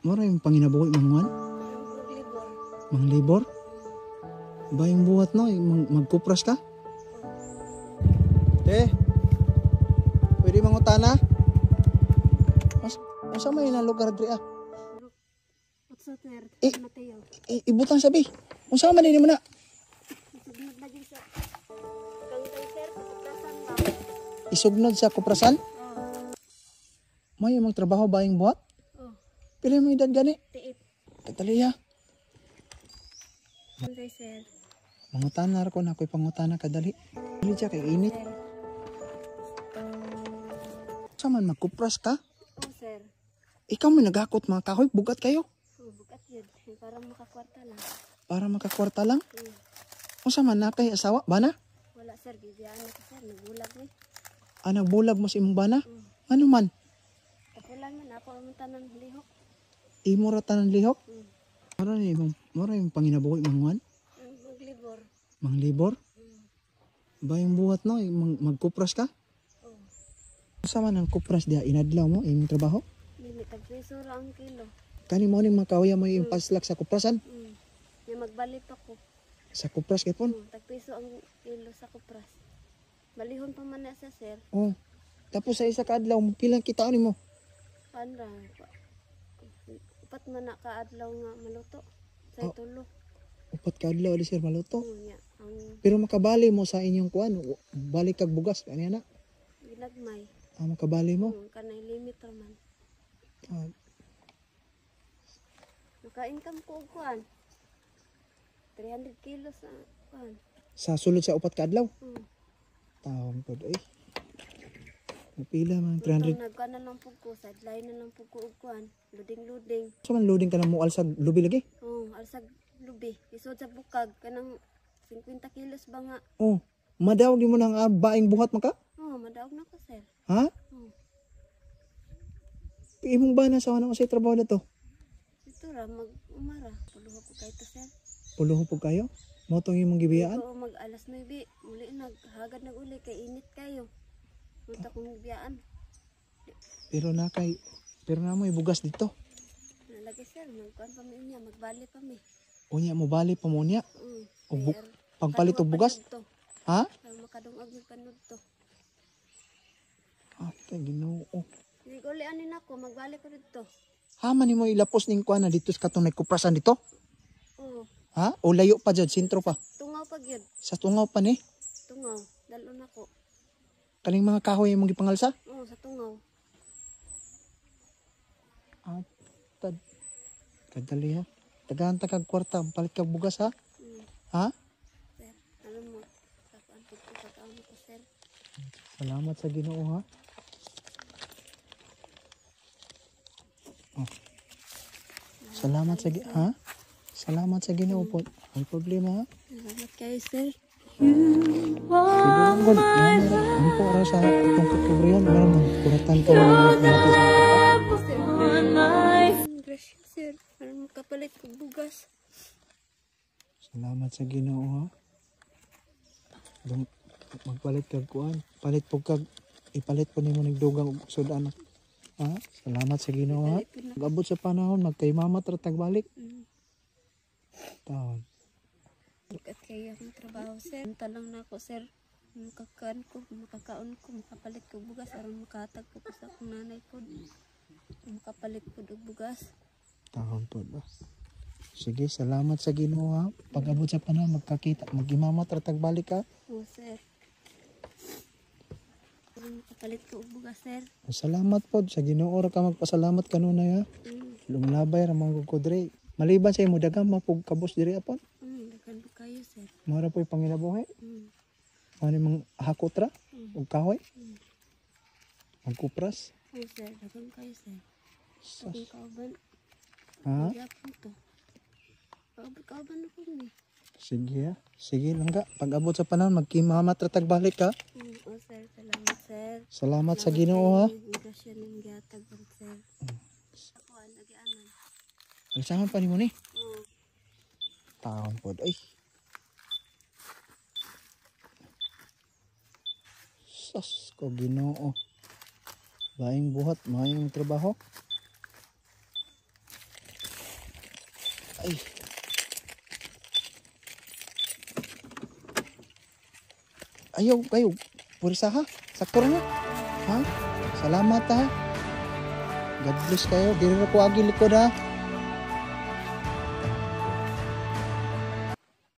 Mura yung panginabuhi manguan? Libor. Mang libor? Bayang buhat no, magkupras ka? Pwede mangutana? Asa may na lugar diri ah? Otso sir, Mateo. Ibutang sabi. Unsa man ni mo na? Sugnod lagi sa kangkay sir, kuprasan lang. Isugnod sa kuprasan? Oh. May imong trabaho bayang buhat? Oh. Pila mo edad gani? Tiit. Kataliya. Kangkay sir. Mangutana ra ko na ako'y pangutana kadali. Dili siya kay init. Sir. Sa man magkupras ka? Oh sir. Ikaw may naghakot mga kahoy, bugat kayo. Oh, bukat yun. Para makakwarta lang. Para makakwarta lang. Hmm. Unsa man na kay asawa bana? Wala sir, bibiyaan ako sir. Nagulag ni. Nagbulag mo si imong bana? Hmm. Ano man? Kapulan man ako ang tanang lihok. Imo ra tanan lihok? Hmm. Mura yung panginabuhi manguan? Maglibor. Mang libor? Hmm. Bayang buhat no, magkupras ka? Oh. Unsa man ang kupras diha inadlaw mo imong trabaho? Dili tagpiso ra ang kilo. Kani mo ning makawya mo yung paslak sa kuprasan? Hmm. Yung magbalit ako. Sa kupras kay pon? Tagpiso ang kilo sa kupras. Balihon pa man na sa sir. Oh. Tapos sa isa ka adlaw pilang kita nimo? Panra. Upat man na kaadlaw nga maluto. Sa Oh. tulo. Upat ka adlaw ali sir maluto. Ya. Ang Pero makabali mo sa inyong kuan, balik kag bugas kani na. ginagmay. Makabali mo. Kanay limit raman. Ah, Naka-income ko og kuan. 300 kilos sa kuan. sa sulod sa upat ka adlaw. Hmm. Taon pod ay. Napila man 300. Nagkuan na lang pug ko, sideline na lang pug ko og kuan. Loading. So man loading ka na mo alsag lubi lagi. Oh, alsag lubi. Isod sa bukag kanang 50 kilos ba nga. Oh, madawag mo nang baing buhat man ka? Oh, madaog na ko sir. Ha? Oh. Imong ba na sa ano sa trabaho na to? Ito ra mag-umara. Puluho ko kay to sir. Puluho po kayo? Mo tong imong gibiyaan? Oo, mag alas 9. Muli naghagad nag-uli kay init kayo. Munta kong biyaan. Pero na mo ibugas dito. Nalagi sir, nagkuan pa mi niya, magbali pa mi. Unya mo bali pa mo niya. O pagpalit og bugas? Ha? Para makadungag mi panud to. Ate Ginoo. Niguli anin ako, magbali ko dito. Haman nimo ilapos ning kuan na dito sa katong nagkuprasan dito? Oo, Ha? O layo pa jud sentro pa. tungaw pa gyud. Sa tungaw pa ni. Tungaw, dalon ako. Kaning mga kahoy imong gipangalsa? Oo, sa tungaw. Tad. Kadali ha. Tagahan ta kag kwarta, palit kag bugas ha. Ha? Sir, alam mo, kakuan po ko pagkaon ko sir. Salamat sa Ginoo ha. Oh. Salamat sa ha? Salamat sa Ginoo po. May problema ha. Salamat kayo sir. Siguro mo ano po ara sa itong kukubriyan meron mo kuratan ka mga Gracias sir, para makapalit ko bugas. Salamat sa Ginoo ha. Magpalit kag kuan, palit po kag ipalit po nimo nagdugang sudan. Ha? Salamat sa Ginoo ha. Pag-abot sa panahon magkaymamat ra tag balik. Taon. At kaya akong trabaho sir. Talang na ako sir. Makakaon ko, makapalit ko bugas. Aron makatag ko sa akong nanay po. Makapalit ko og bugas. Taon po ba? Sige, salamat sa Ginoo ha. Pag-abot sa panahon magkakita, magimamat ra tag balik ha. Oo sir. Aron makapalit ko og bugas sir. Salamat po sa Ginoo ra ka magpasalamat kanunay ha. Lumlabay ra mong kudre. Maliban sa imo daghang mapug kabos diri apon. Dagan po kayo sir. Mara po'y panginabuhi. Ano mang hakot ra? Og kahoy? Magkupras? Oo sir, dagan kayo sir. Dagan kauban. Ha? Magyapon to. Kauban ako ni. Sige ha. Sige lang ka. Pag-abot sa panahon, magkimamat ra tag balik ka. Oo sir, salamat sir. Salamat sa Ginoo ha. Grasya ng gihatag sir. Ako nagianan. Alsahan pa nimo ni. Oo. Taon pod ay. Sus ko Ginoo. Laing buhat, maayong trabaho. Ay. Ayaw kayo. Purisa ha. Sakto na. Ha? Salamat ha. God bless kayo. Diri na ko agi likod ha.